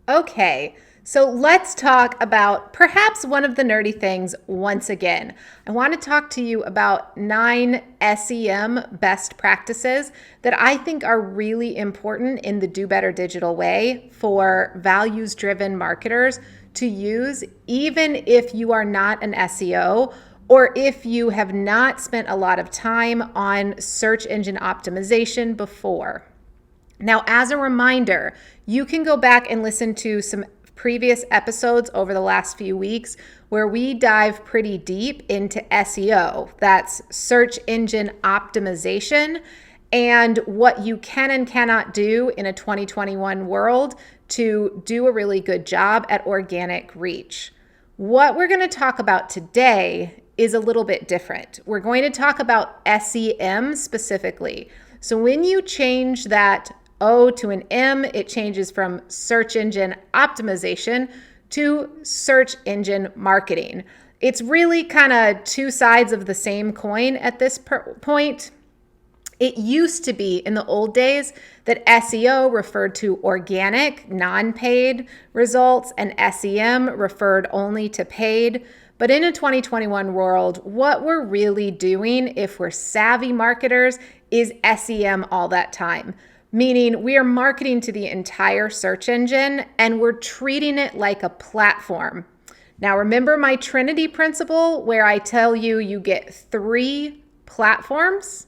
Okay, so let's talk about perhaps one of the nerdy things once again. I want to talk to you about 9 SEM best practices that I think are really important in the Do Better Digital way for values-driven marketers to use, even if you are not an SEO or if you have not spent a lot of time on search engine optimization before. Now, as a reminder, you can go back and listen to some previous episodes over the last few weeks where we dive pretty deep into SEO. That's search engine optimization and what you can and cannot do in a 2021 world to do a really good job at organic reach. What we're going to talk about today is a little bit different. We're going to talk about SEM specifically. So when you change that O to an M, it changes from search engine optimization to search engine marketing. It's really kind of two sides of the same coin at this point. It used to be in the old days that SEO referred to organic, non-paid results, and SEM referred only to paid. But in a 2021 world, what we're really doing, if we're savvy marketers, is SEM all that time. Meaning we are marketing to the entire search engine and we're treating it like a platform. Now, remember my Trinity Principle where I tell you you get 3 platforms?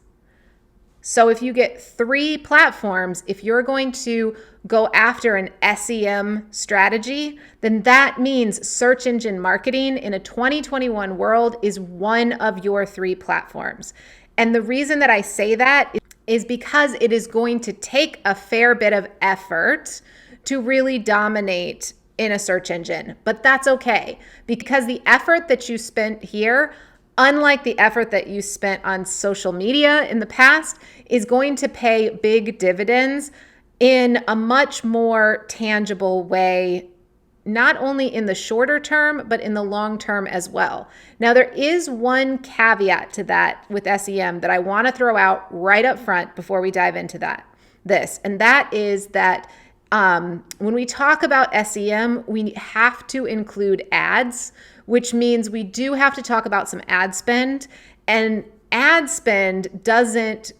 So if you get 3 platforms, if you're going to go after an SEM strategy, then that means search engine marketing in a 2021 world is one of your 3 platforms. And the reason that I say that is because it is going to take a fair bit of effort to really dominate in a search engine. But that's okay, because the effort that you spent here, unlike the effort that you spent on social media in the past, is going to pay big dividends in a much more tangible way, not only in the shorter term, but in the long term as well. Now, there is one caveat to that with SEM that I want to throw out right up front before we dive into this. And that is that when we talk about SEM, we have to include ads, which means we do have to talk about some ad spend. And ad spend doesn't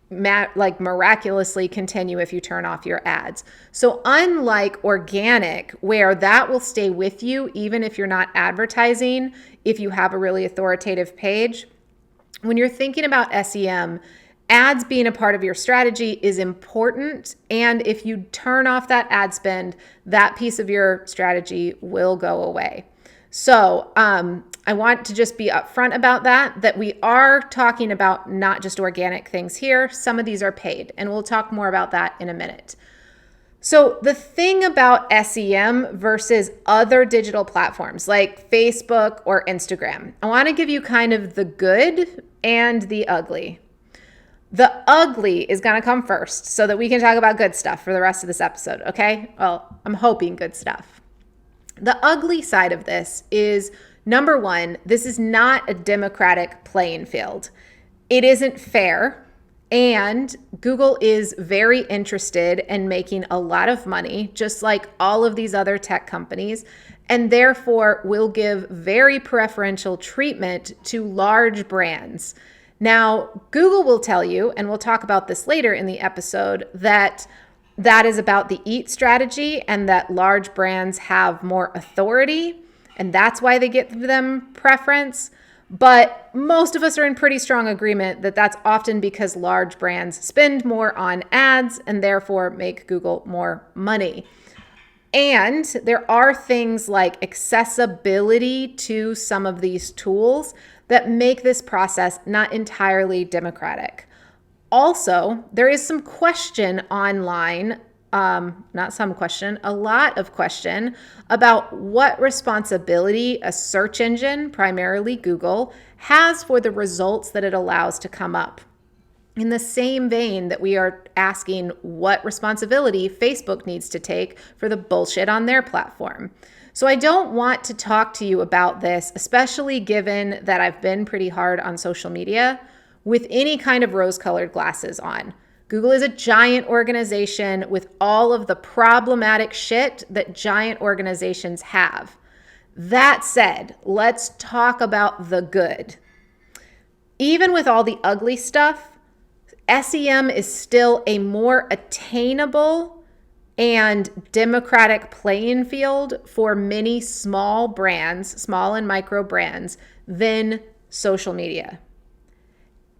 miraculously continue if you turn off your ads. So unlike organic, where that will stay with you even if you're not advertising, if you have a really authoritative page, when you're thinking about SEM, ads being a part of your strategy is important. And if you turn off that ad spend, that piece of your strategy will go away. So I want to just be upfront about that we are talking about not just organic things here. Some of these are paid, and we'll talk more about that in a minute. So the thing about SEM versus other digital platforms like Facebook or Instagram, I want to give you kind of the good and the ugly. The ugly is going to come first so that we can talk about good stuff for the rest of this episode, okay? Well, I'm hoping good stuff. The ugly side of this is, number one, this is not a democratic playing field. It isn't fair, and Google is very interested in making a lot of money, just like all of these other tech companies, and therefore will give very preferential treatment to large brands. Now, Google will tell you, and we'll talk about this later in the episode, that is about the EAT strategy and that large brands have more authority and that's why they get them preference. But most of us are in pretty strong agreement that that's often because large brands spend more on ads and therefore make Google more money. And there are things like accessibility to some of these tools that make this process not entirely democratic. Also, there is some question online, a lot of question about what responsibility a search engine, primarily Google, has for the results that it allows to come up. In the same vein that we are asking what responsibility Facebook needs to take for the bullshit on their platform. So I don't want to talk to you about this, especially given that I've been pretty hard on social media, with any kind of rose-colored glasses on. Google is a giant organization with all of the problematic shit that giant organizations have. That said, let's talk about the good. Even with all the ugly stuff, SEM is still a more attainable and democratic playing field for many small brands, small and micro brands, than social media.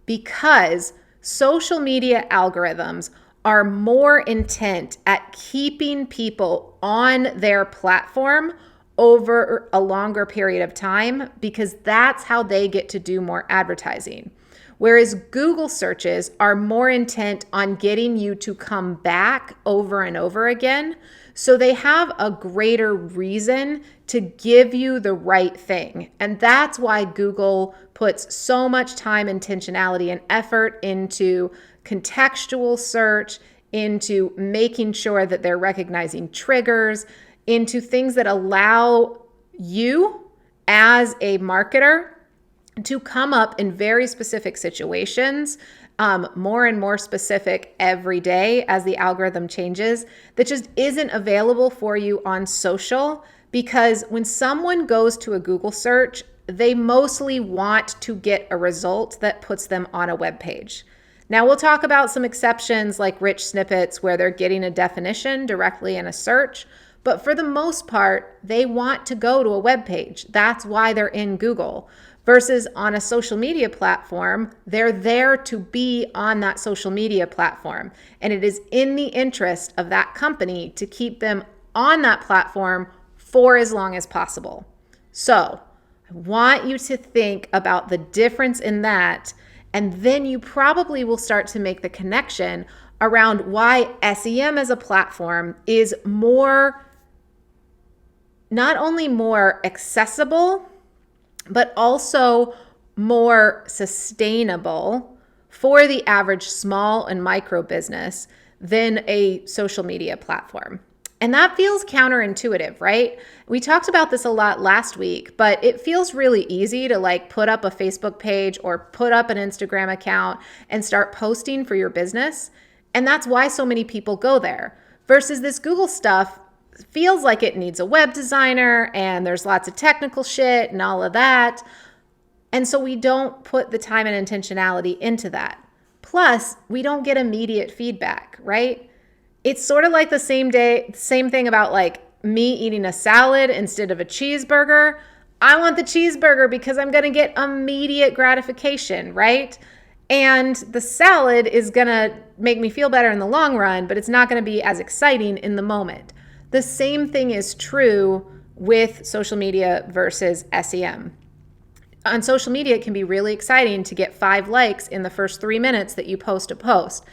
Because social media algorithms are more intent at keeping people on their platform over a longer period of time, because that's how they get to do more advertising. Whereas Google searches are more intent on getting you to come back over and over again. So they have a greater reason to give you the right thing. And that's why Google puts so much time, intentionality, and effort into contextual search, into making sure that they're recognizing triggers, into things that allow you as a marketer to come up in very specific situations, more and more specific every day as the algorithm changes, that just isn't available for you on social. Because when someone goes to a Google search, they mostly want to get a result that puts them on a web page. Now, we'll talk about some exceptions like rich snippets where they're getting a definition directly in a search. But for the most part, they want to go to a web page. That's why they're in Google. Versus on a social media platform, they're there to be on that social media platform. And it is in the interest of that company to keep them on that platform for as long as possible. So I want you to think about the difference in that, and then you probably will start to make the connection around why SEM as a platform is not only more accessible, but also more sustainable for the average small and micro business than a social media platform. And that feels counterintuitive, right? We talked about this a lot last week, but it feels really easy to put up a Facebook page or put up an Instagram account and start posting for your business. And that's why so many people go there. Versus this Google stuff feels like it needs a web designer and there's lots of technical shit and all of that. And so we don't put the time and intentionality into that. Plus, we don't get immediate feedback, right? It's sort of like the same thing about me eating a salad instead of a cheeseburger. I want the cheeseburger because I'm going to get immediate gratification, right? And the salad is going to make me feel better in the long run, but it's not going to be as exciting in the moment. The same thing is true with social media versus SEM. On social media, it can be really exciting to get 5 likes in the first 3 minutes that you post a post.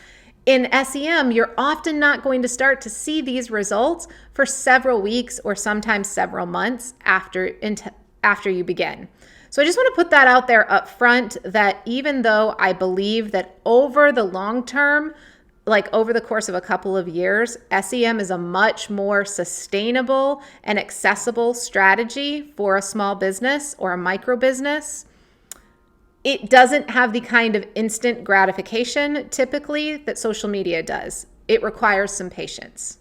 In SEM, you're often not going to start to see these results for several weeks or sometimes several months after you begin. So I just want to put that out there up front, that even though I believe that over the long term, over the course of a couple of years, SEM is a much more sustainable and accessible strategy for a small business or a micro business, it doesn't have the kind of instant gratification typically that social media does. It requires some patience.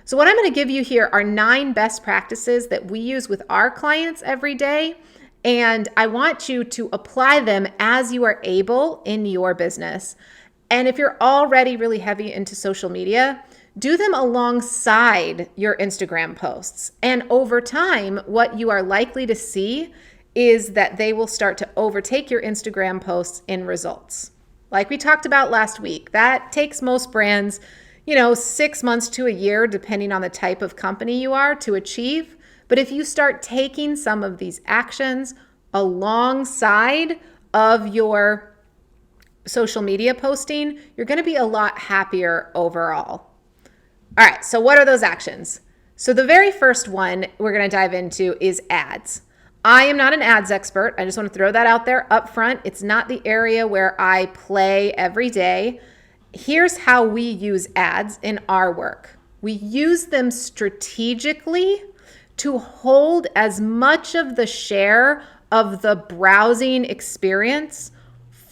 So what I'm going to give you here are 9 best practices that we use with our clients every day. And I want you to apply them as you are able in your business. And if you're already really heavy into social media, do them alongside your Instagram posts. And over time, what you are likely to see is that they will start to overtake your Instagram posts in results. Like we talked about last week, that takes most brands, 6 months to a year, depending on the type of company you are, to achieve. But if you start taking some of these actions alongside of your social media posting, you're going to be a lot happier overall. All right, so what are those actions? So the very first one we're going to dive into is ads. I am not an ads expert. I just want to throw that out there up front. It's not the area where I play every day. Here's how we use ads in our work. We use them strategically to hold as much of the share of the browsing experience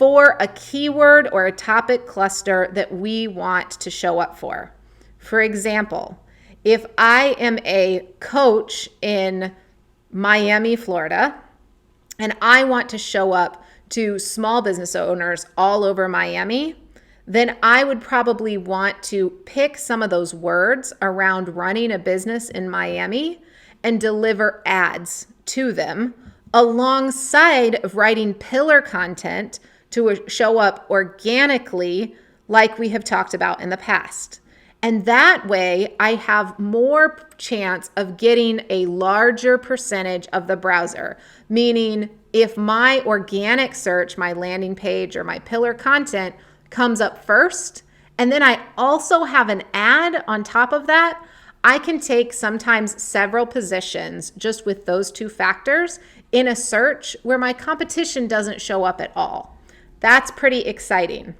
for a keyword or a topic cluster that we want to show up for. For example, if I am a coach in Miami, Florida, and I want to show up to small business owners all over Miami, then I would probably want to pick some of those words around running a business in Miami and deliver ads to them alongside of writing pillar content to show up organically like we have talked about in the past. And that way I have more chance of getting a larger percentage of the browser, meaning if my organic search, my landing page or my pillar content comes up first, and then I also have an ad on top of that, I can take sometimes several positions just with those two factors in a search where my competition doesn't show up at all. That's pretty exciting.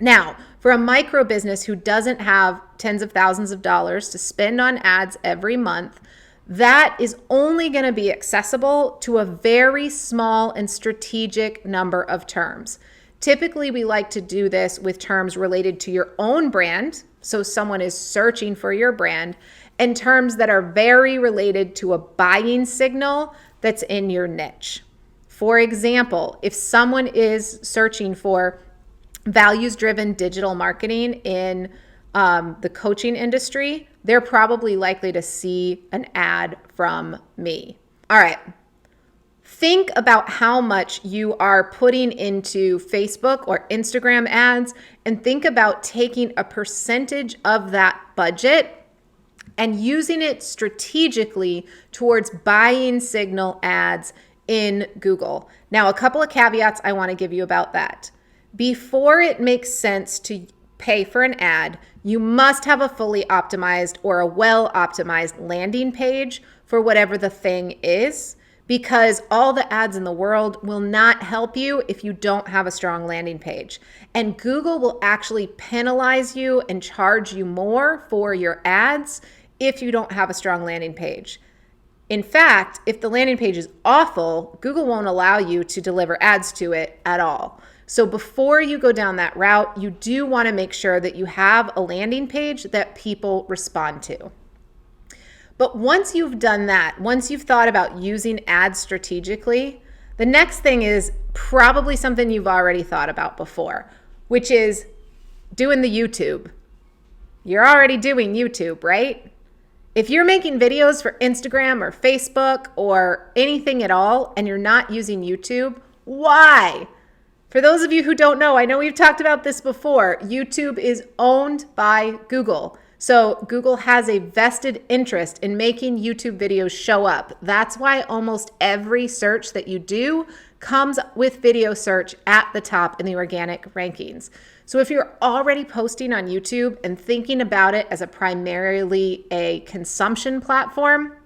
Now, for a micro business who doesn't have tens of thousands of dollars to spend on ads every month, that is only going to be accessible to a very small and strategic number of terms. Typically, we like to do this with terms related to your own brand, so someone is searching for your brand, and terms that are very related to a buying signal that's in your niche. For example, if someone is searching for values-driven digital marketing in the coaching industry, they're probably likely to see an ad from me. All right. Think about how much you are putting into Facebook or Instagram ads, and think about taking a percentage of that budget and using it strategically towards buying signal ads in Google. Now, a couple of caveats I want to give you about that. Before it makes sense to pay for an ad, you must have a fully optimized or a well-optimized landing page for whatever the thing is, because all the ads in the world will not help you if you don't have a strong landing page. And Google will actually penalize you and charge you more for your ads if you don't have a strong landing page. In fact, if the landing page is awful, Google won't allow you to deliver ads to it at all. So before you go down that route, you do want to make sure that you have a landing page that people respond to. But once you've done that, once you've thought about using ads strategically, the next thing is probably something you've already thought about before, which is doing the YouTube. You're already doing YouTube, right? If you're making videos for Instagram or Facebook or anything at all and you're not using YouTube, why? For those of you who don't know, I know we've talked about this before, YouTube is owned by Google. So Google has a vested interest in making YouTube videos show up. That's why almost every search that you do comes with video search at the top in the organic rankings. So if you're already posting on YouTube and thinking about it as primarily a consumption platform,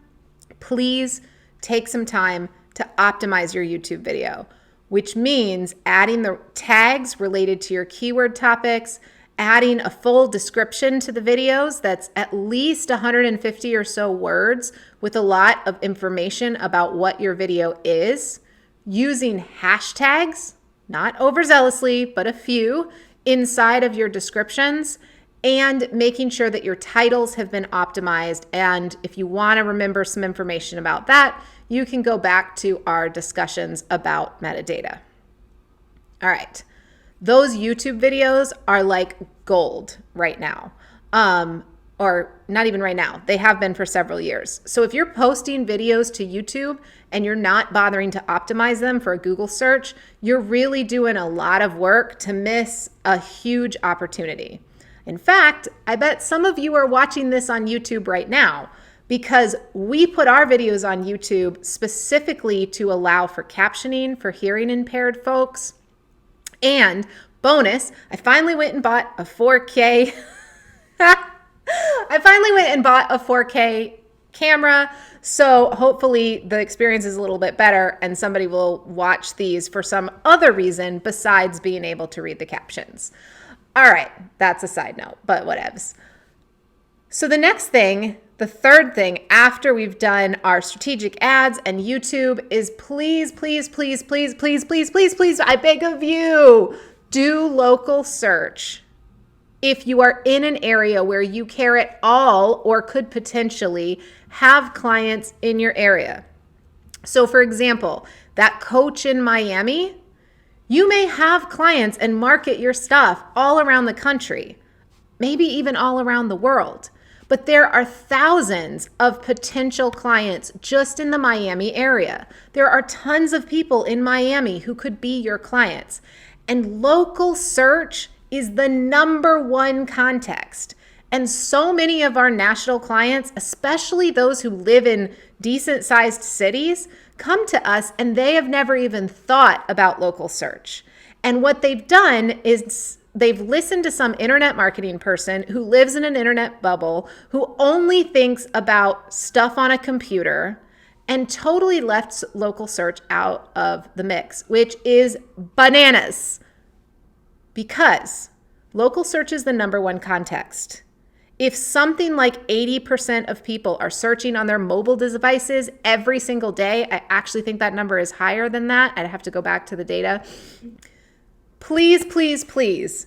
please take some time to optimize your YouTube video, which means adding the tags related to your keyword topics, adding a full description to the videos that's at least 150 or so words with a lot of information about what your video is, using hashtags, not overzealously, but a few, inside of your descriptions, and making sure that your titles have been optimized. And if you want to remember some information about that, you can go back to our discussions about metadata. All right. Those YouTube videos are like gold right now. Or not even right now. They have been for several years. So if you're posting videos to YouTube and you're not bothering to optimize them for a Google search, you're really doing a lot of work to miss a huge opportunity. In fact, I bet some of you are watching this on YouTube right now because we put our videos on YouTube specifically to allow for captioning for hearing impaired folks. And bonus, I finally went and bought a 4K I finally went and bought a 4K camera, so hopefully the experience is a little bit better and somebody will watch these for some other reason besides being able to read the captions. All right, that's a side note, but whatevs. So the next thing The third thing after we've done our strategic ads and YouTube is please, I beg of you, do local search. If you are in an area where you care at all or could potentially have clients in your area. So for example, that coach in Miami, you may have clients and market your stuff all around the country, maybe even all around the world. But there are thousands of potential clients just in the Miami area. There are tons of people in Miami who could be your clients. And local search is the number one context. And so many of our national clients, especially those who live in decent sized cities, come to us and they have never even thought about local search. And what they've done is they've listened to some internet marketing person who lives in an internet bubble, who only thinks about stuff on a computer, and totally left local search out of the mix, which is bananas. Because local search is the number one context. If something like 80% of people are searching on their mobile devices every single day, I actually think that number is higher than that. I'd have to go back to the data. Please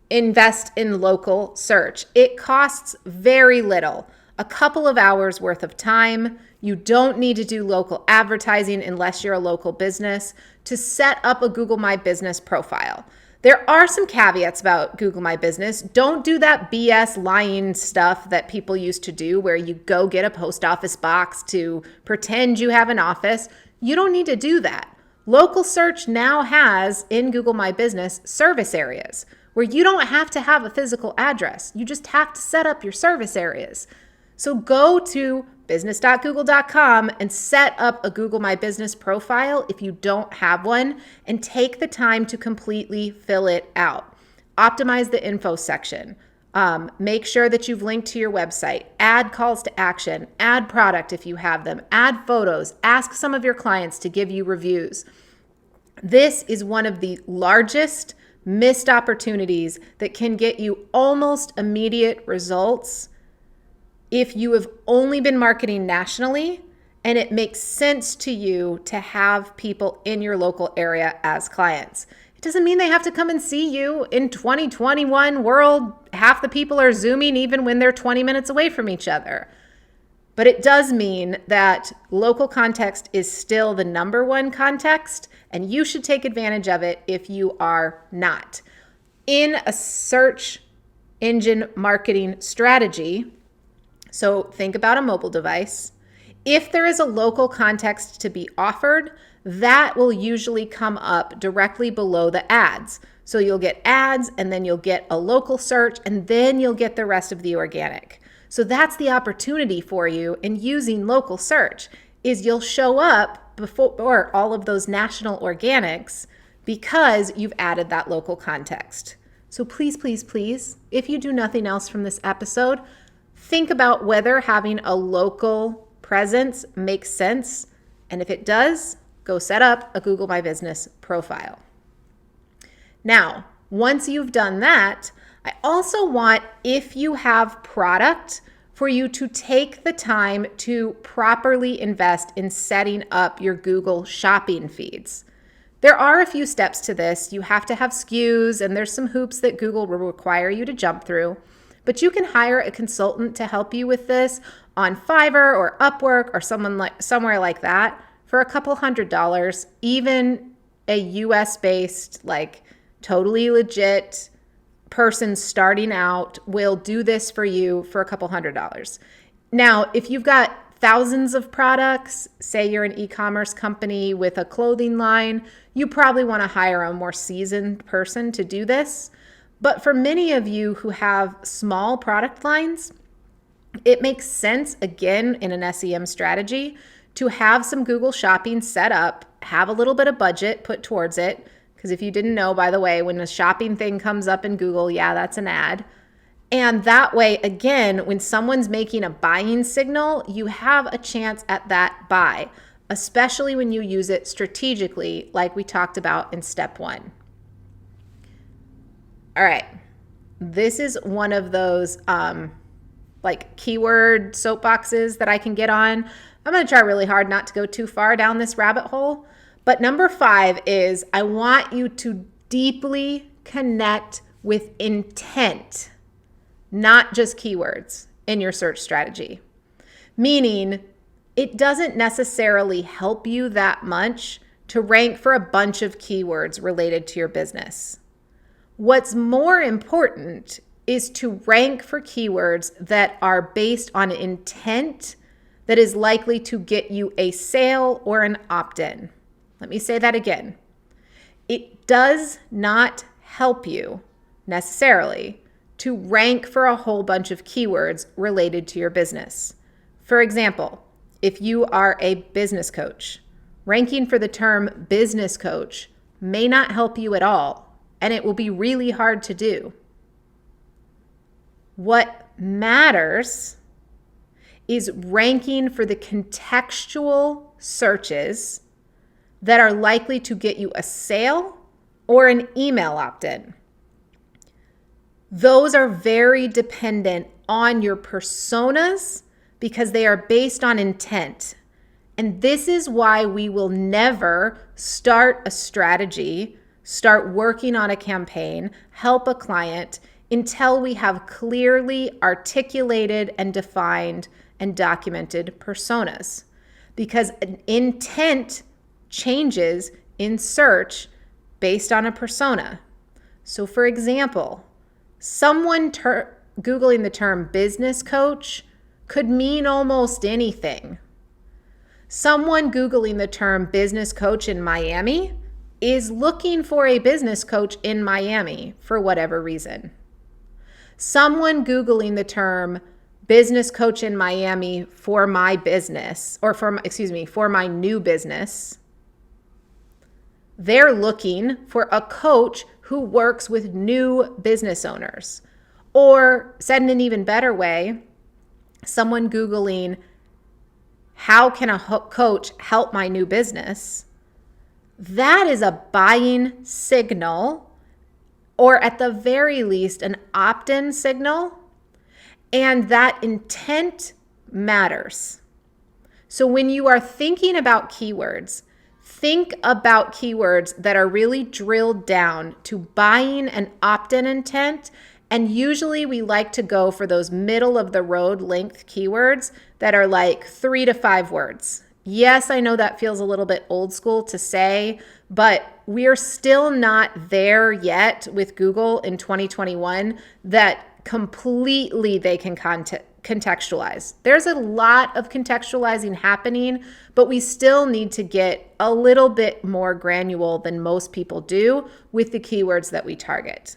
invest in local search. It costs very little, a couple of hours worth of time. You don't need to do local advertising unless you're a local business to set up a Google My Business profile. There are some caveats about Google My Business. Don't do that BS lying stuff that people used to do where you go get a post office box to pretend you have an office. You don't need to do that. Local search now has in Google My Business service areas where you don't have to have a physical address. You just have to set up your service areas. So go to business.google.com and set up a Google My Business profile if you don't have one, and take the time to completely fill it out. Optimize the info section. Make sure that you've linked to your website. Add calls to action. Add product if you have them. Add photos. Ask some of your clients to give you reviews. This is one of the largest missed opportunities that can get you almost immediate results if you have only been marketing nationally and it makes sense to you to have people in your local area as clients. It doesn't mean they have to come and see you. In 2021 world, half the people are Zooming even when they're 20 minutes away from each other. But it does mean that local context is still the number one context, and you should take advantage of it if you are not. In a search engine marketing strategy, so think about a mobile device. If there is a local context to be offered, that will usually come up directly below the ads. So you'll get ads, and then you'll get a local search, and then you'll get the rest of the organic. So that's the opportunity for you in using local search, is you'll show up before all of those national organics because you've added that local context. So please, if you do nothing else from this episode, think about whether having a local presence makes sense. And if it does, go set up a Google My Business profile. Now, once you've done that, I also want, if you have product, for you to take the time to properly invest in setting up your Google shopping feeds. There are a few steps to this. You have to have SKUs, and there's some hoops that Google will require you to jump through. But you can hire a consultant to help you with this on Fiverr or Upwork or somewhere like that for a couple $100. Even a US-based, totally legit person starting out will do this for you for a couple $100. Now, if you've got thousands of products, say you're an e-commerce company with a clothing line, you probably want to hire a more seasoned person to do this. But for many of you who have small product lines, it makes sense, again, in an SEM strategy, to have some Google Shopping set up, have a little bit of budget put towards it. Because if you didn't know, by the way, when a shopping thing comes up in Google, yeah, that's an ad. And that way, again, when someone's making a buying signal, you have a chance at that buy, especially when you use it strategically, like we talked about in step 1. All right, this is one of those like keyword soapboxes that I can get on. I'm going to try really hard not to go too far down this rabbit hole. But number 5 is I want you to deeply connect with intent, not just keywords in your search strategy. Meaning, it doesn't necessarily help you that much to rank for a bunch of keywords related to your business. What's more important is to rank for keywords that are based on intent that is likely to get you a sale or an opt-in. Let me say that again. It does not help you necessarily to rank for a whole bunch of keywords related to your business. For example, if you are a business coach, ranking for the term business coach may not help you at all, and it will be really hard to do. What matters is ranking for the contextual searches that are likely to get you a sale or an email opt-in. Those are very dependent on your personas because they are based on intent. And this is why we will never start a strategy, start working on a campaign, help a client until we have clearly articulated and defined and documented personas. Because an intent changes in search based on a persona. So for example, someone Googling the term business coach could mean almost anything. Someone Googling the term business coach in Miami is looking for a business coach in Miami for whatever reason. Someone Googling the term business coach in Miami for my business, or for my new business, they're looking for a coach who works with new business owners. Or said in an even better way, someone Googling, how can a coach help my new business? That is a buying signal, or at the very least, an opt-in signal. And that intent matters. So when you are thinking about keywords, think about keywords that are really drilled down to buying and opt-in intent. And usually we like to go for those middle of the road length keywords that are like 3 to 5 words. Yes, I know that feels a little bit old school to say, but we're still not there yet with Google in 2021 that completely they can contextualize. There's a lot of contextualizing happening, but we still need to get a little bit more granular than most people do with the keywords that we target.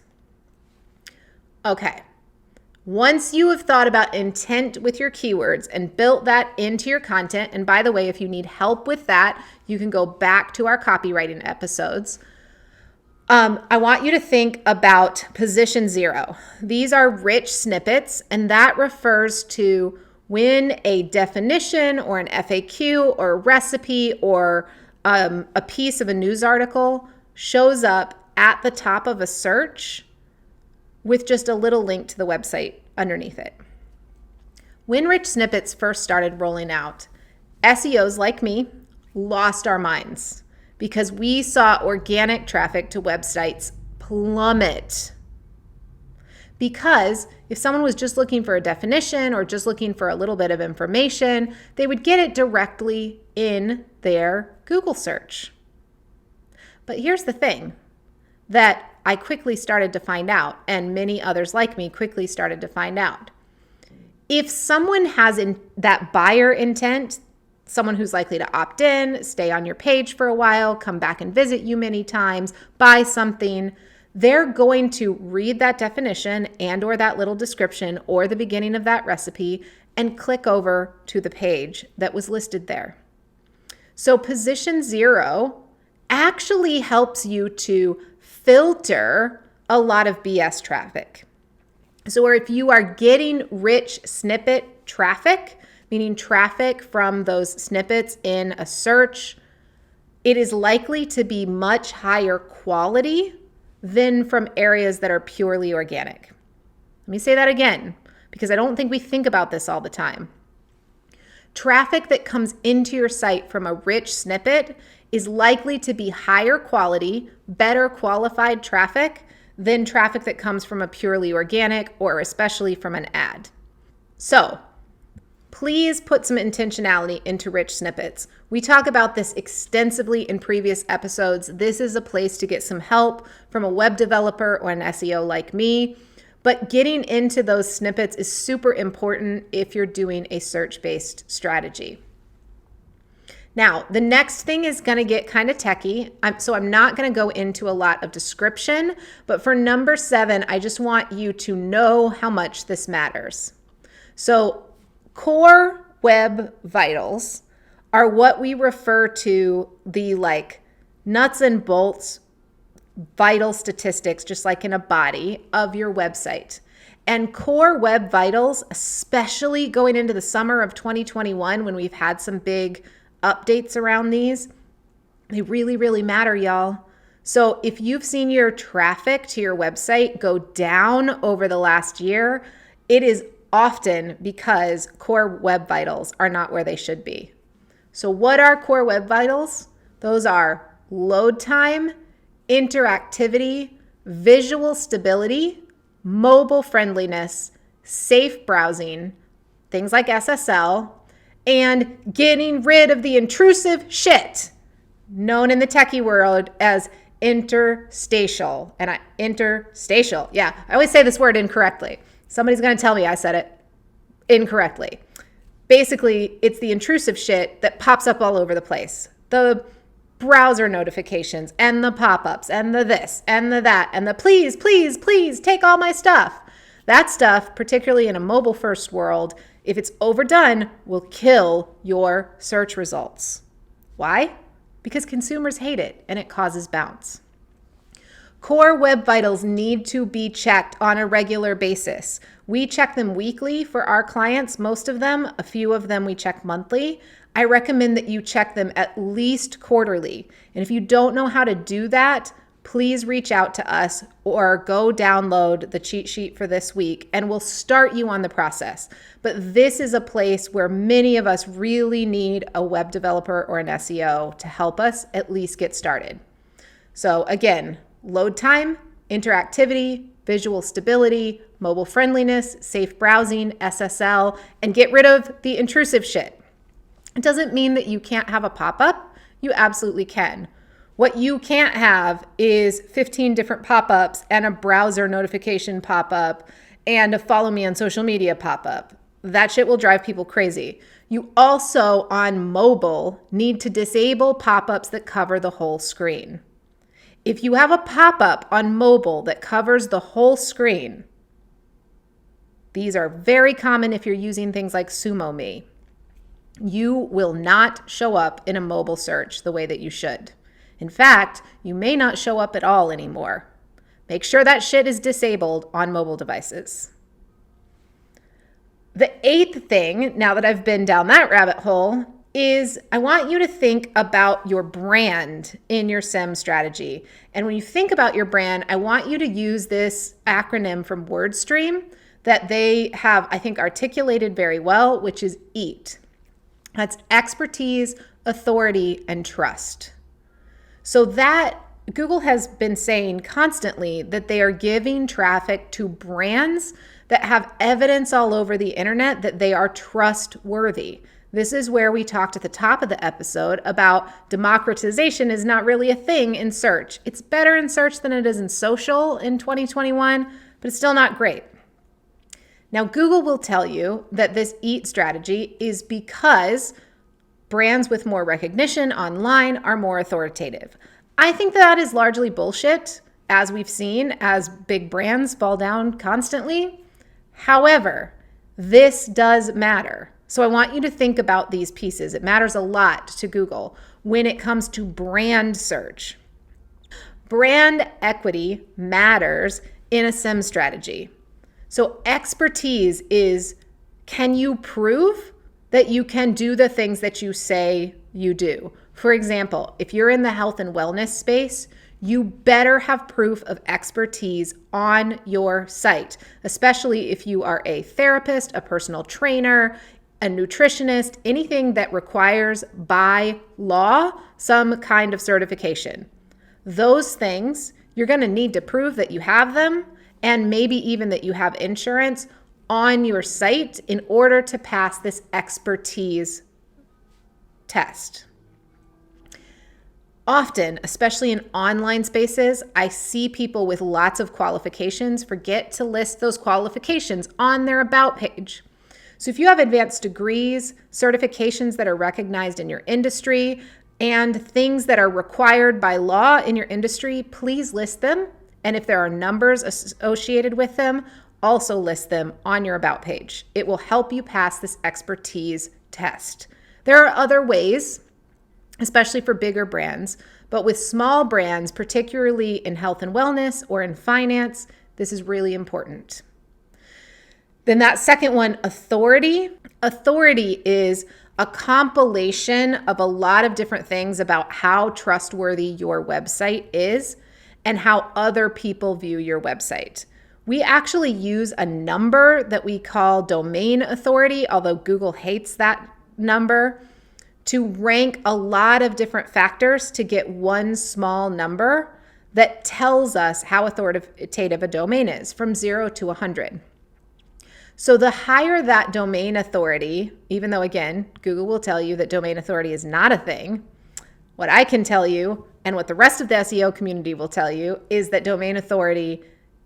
Okay. Once you have thought about intent with your keywords and built that into your content, and by the way, if you need help with that, you can go back to our copywriting episodes. I want you to think about position 0. These are rich snippets, and that refers to when a definition or an FAQ or a recipe or a piece of a news article shows up at the top of a search with just a little link to the website underneath it. When rich snippets first started rolling out, SEOs like me lost our minds because we saw organic traffic to websites plummet. Because if someone was just looking for a definition or just looking for a little bit of information, they would get it directly in their Google search. But here's the thing that I quickly started to find out, and many others like me quickly started to find out. If someone has that buyer intent, someone who's likely to opt in, stay on your page for a while, come back and visit you many times, buy something, they're going to read that definition and or that little description or the beginning of that recipe and click over to the page that was listed there. So position 0 actually helps you to filter a lot of BS traffic. So if you are getting rich snippet traffic, meaning traffic from those snippets in a search, it is likely to be much higher quality than from areas that are purely organic. Let me say that again, because I don't think we think about this all the time. Traffic that comes into your site from a rich snippet is likely to be higher quality, better qualified traffic than traffic that comes from a purely organic or especially from an ad. So please put some intentionality into rich snippets. We talk about this extensively in previous episodes. This is a place to get some help from a web developer or an SEO like me. But getting into those snippets is super important if you're doing a search-based strategy. Now, the next thing is going to get kind of techie, so I'm not going to go into a lot of description, but for number 7, I just want you to know how much this matters. So core web vitals are what we refer to the nuts and bolts vital statistics, just like in a body of your website. And core web vitals, especially going into the summer of 2021 when we've had some big updates around these, they really, really matter, y'all. So if you've seen your traffic to your website go down over the last year, it is often because core web vitals are not where they should be. So what are core web vitals? Those are load time, interactivity, visual stability, mobile friendliness, safe browsing, things like SSL, and getting rid of the intrusive shit known in the techie world as interstitial. Interstitial. Yeah, I always say this word incorrectly. Somebody's going to tell me I said it incorrectly. Basically, it's the intrusive shit that pops up all over the place. The browser notifications and the pop-ups and the this and the that and the please, please, please take all my stuff. That stuff, particularly in a mobile-first world, if it's overdone, will kill your search results. Why? Because consumers hate it and it causes bounce. Core web vitals need to be checked on a regular basis. We check them weekly for our clients, most of them. A few of them we check monthly. I recommend that you check them at least quarterly. And if you don't know how to do that, please reach out to us or go download the cheat sheet for this week and we'll start you on the process. But this is a place where many of us really need a web developer or an SEO to help us at least get started. So again, load time, interactivity, visual stability, mobile friendliness, safe browsing, SSL, and get rid of the intrusive shit. It doesn't mean that you can't have a pop-up. You absolutely can. What you can't have is 15 different pop-ups and a browser notification pop-up and a follow me on social media pop-up. That shit will drive people crazy. You also, on mobile, need to disable pop-ups that cover the whole screen. If you have a pop-up on mobile that covers the whole screen, these are very common if you're using things like SumoMe. You will not show up in a mobile search the way that you should. In fact, you may not show up at all anymore. Make sure that shit is disabled on mobile devices. The 8th thing, now that I've been down that rabbit hole, is I want you to think about your brand in your SEM strategy. And when you think about your brand, I want you to use this acronym from WordStream that they have, I think, articulated very well, which is EAT. That's expertise, authority, and trust. So that Google has been saying constantly that they are giving traffic to brands that have evidence all over the internet that they are trustworthy. This is where we talked at the top of the episode about democratization is not really a thing in search. It's better in search than it is in social in 2021, but it's still not great. Now, Google will tell you that this EAT strategy is because brands with more recognition online are more authoritative. I think that is largely bullshit, as we've seen as big brands fall down constantly. However, this does matter. So I want you to think about these pieces. It matters a lot to Google when it comes to brand search. Brand equity matters in a SEM strategy. So expertise is, can you prove that you can do the things that you say you do? For example, if you're in the health and wellness space, You better have proof of expertise on your site, especially if you are a therapist, a personal trainer, a nutritionist, anything that requires by law some kind of certification. Those things, you're going to need to prove that you have them and maybe even that you have insurance on your site in order to pass this expertise test. Often, especially in online spaces, I see people with lots of qualifications forget to list those qualifications on their about page. So if you have advanced degrees, certifications that are recognized in your industry, and things that are required by law in your industry, please list them. And if there are numbers associated with them, also list them on your about page. It will help you pass this expertise test. There are other ways, especially for bigger brands, but with small brands, particularly in health and wellness or in finance, this is really important. Then that second one, authority. Authority is a compilation of a lot of different things about how trustworthy your website is and how other people view your website. We actually use a number that we call domain authority, although Google hates that number, to rank a lot of different factors to get one small number that tells us how authoritative a domain is, from 0 to 100. So the higher that domain authority, even though again, Google will tell you that domain authority is not a thing, what I can tell you and what the rest of the SEO community will tell you is that domain authority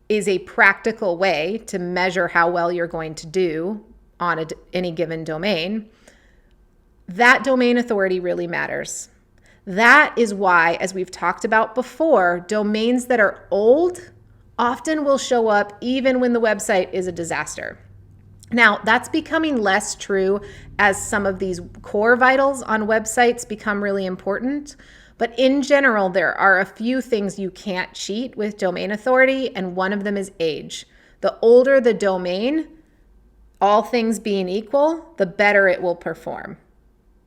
is a practical way to measure how well you're going to do on any given domain. That domain authority really matters. That is why, as we've talked about before, domains that are old often will show up even when the website is a disaster. Now, that's becoming less true as some of these core vitals on websites become really important. But in general, there are a few things you can't cheat with domain authority, and one of them is age. The older the domain, all things being equal, the better it will perform.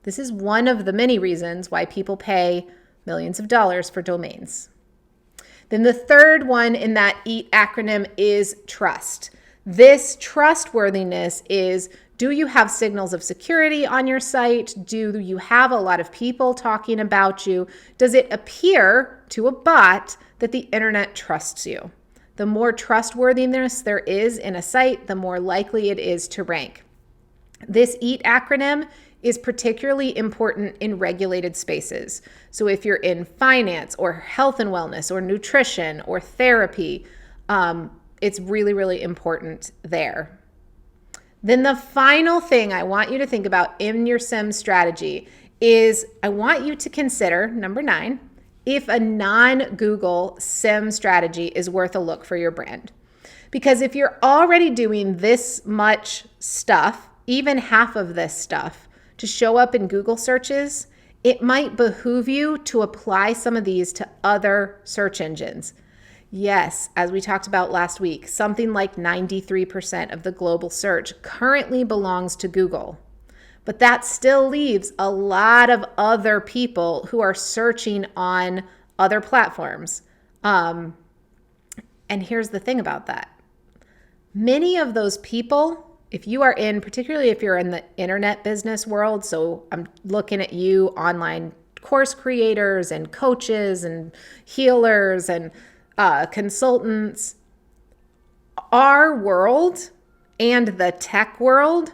This is one of the many reasons why people pay millions of dollars for domains. Then the third one in that EAT acronym is trust. This trustworthiness is, do you have signals of security on your site? Do you have a lot of people talking about you? Does it appear to a bot that the internet trusts you? The more trustworthiness there is in a site, the more likely it is to rank. This EAT acronym is particularly important in regulated spaces. So if you're in finance or health and wellness or nutrition or therapy, it's really, really important there. Then the final thing I want you to think about in your SEM strategy is I want you to consider, number 9, if a non-Google SEM strategy is worth a look for your brand. Because if you're already doing this much stuff, even half of this stuff, to show up in Google searches, it might behoove you to apply some of these to other search engines. Yes, as we talked about last week, something like 93% of the global search currently belongs to Google. But that still leaves a lot of other people who are searching on other platforms. And here's the thing about that. Many of those people, if you are in, particularly if you're in the internet business world, so I'm looking at you online course creators and coaches and healers and consultants, our world and the tech world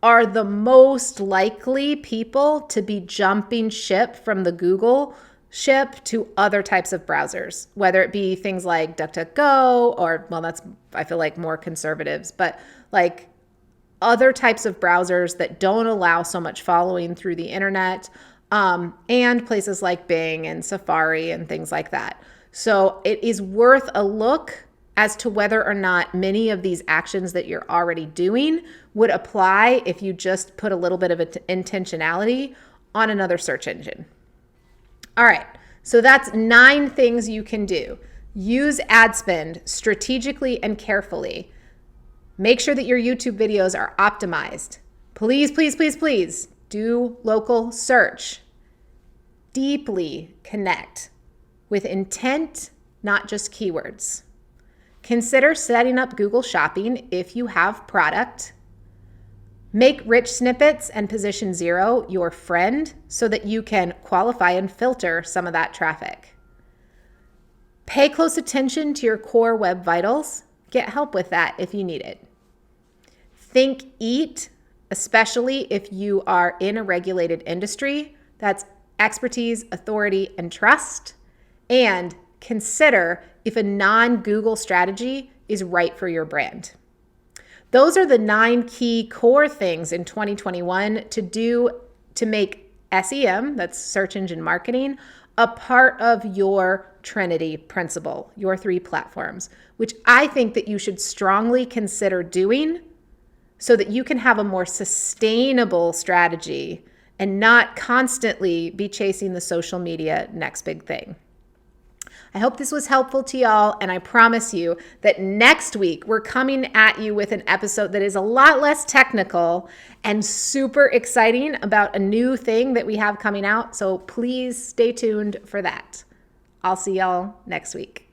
are the most likely people to be jumping ship from the Google ship to other types of browsers, whether it be things like DuckDuckGo or, well, that's, I feel like, more conservatives, but like other types of browsers that don't allow so much following through the internet, and places like Bing and Safari and things like that. So it is worth a look as to whether or not many of these actions that you're already doing would apply if you just put a little bit of intentionality on another search engine. All right, so that's 9 things you can do. Use ad spend strategically and carefully. Make sure that your YouTube videos are optimized. Please, please, please, please do local search. Deeply connect with intent, not just keywords. Consider setting up Google Shopping if you have product. Make rich snippets and position 0 your friend so that you can qualify and filter some of that traffic. Pay close attention to your core web vitals. Get help with that if you need it. Think EAT, especially if you are in a regulated industry. That's expertise, authority, and trust. And consider if a non-Google strategy is right for your brand. Those are the 9 key core things in 2021 to do to make SEM, that's search engine marketing, a part of your Trinity Principle, your 3 platforms, which I think that you should strongly consider doing so that you can have a more sustainable strategy and not constantly be chasing the social media next big thing. I hope this was helpful to y'all, and I promise you that next week we're coming at you with an episode that is a lot less technical and super exciting about a new thing that we have coming out. So please stay tuned for that. I'll see y'all next week.